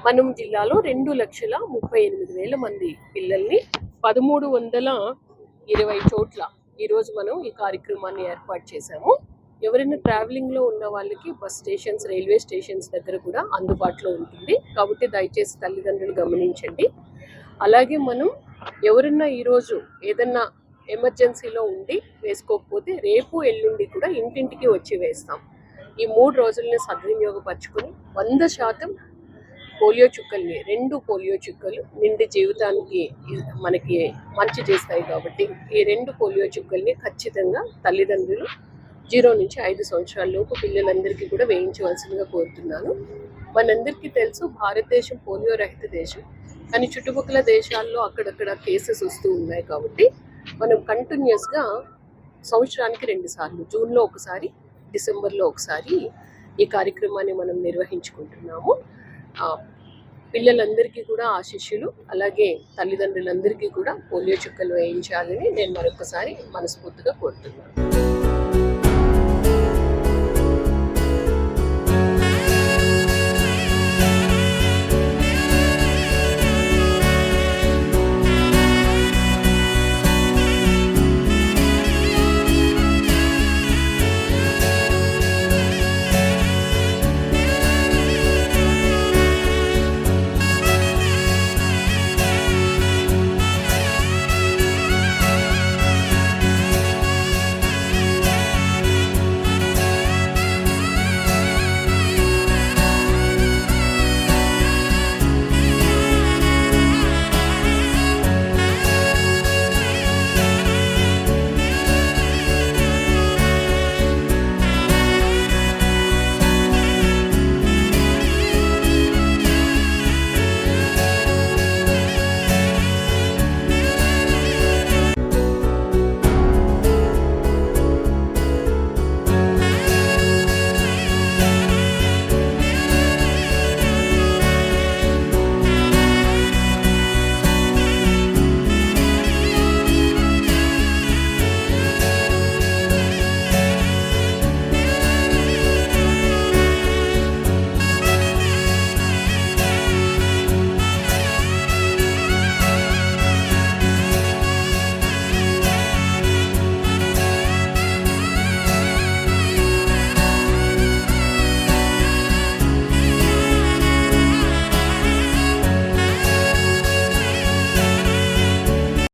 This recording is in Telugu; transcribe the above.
మనం జిల్లాలో 2,38,000 మంది పిల్లల్ని 1320 చోట్ల ఈరోజు మనం ఈ కార్యక్రమాన్ని ఏర్పాటు చేశాము. ఎవరైనా ట్రావెలింగ్లో ఉన్న వాళ్ళకి బస్ స్టేషన్స్, రైల్వే స్టేషన్స్ దగ్గర కూడా అందుబాటులో ఉంటుంది. కాబట్టి దయచేసి తల్లిదండ్రులు గమనించండి. అలాగే మనం ఎవరన్నా ఈరోజు ఏదన్నా ఎమర్జెన్సీలో ఉండి వేసుకోకపోతే రేపు ఎల్లుండి కూడా ఇంటింటికి వచ్చి వేస్తాం. ఈ 3 రోజుల్ని సద్వినియోగపరచుకొని 100% పోలియో చుక్కల్ని 2 పోలియో చుక్కలు నిండి జీవితానికి మనకి మంచి చేస్తాయి. కాబట్టి ఈ 2 పోలియో చుక్కల్ని ఖచ్చితంగా తల్లిదండ్రులు 0 నుంచి 5 సంవత్సరాల లోపు పిల్లలందరికీ కూడా వేయించవలసిందిగా కోరుతున్నాను. మనందరికీ తెలుసు భారతదేశం పోలియో రహిత దేశం, కానీ చుట్టుపక్కల దేశాల్లో అక్కడక్కడ కేసెస్ వస్తూ ఉన్నాయి. కాబట్టి మనం కంటిన్యూస్గా సంవత్సరానికి 2 సార్లు, జూన్లో ఒకసారి, డిసెంబర్లో ఒకసారి ఈ కార్యక్రమాన్ని మనం నిర్వహించుకుంటున్నాము. పిల్లలందరికీ కూడా ఆశీస్సులు, అలాగే తల్లిదండ్రులందరికీ కూడా పోలియో చుక్కలు వేయించాలని నేను మరొకసారి మనస్ఫూర్తిగా కోరుతున్నాను.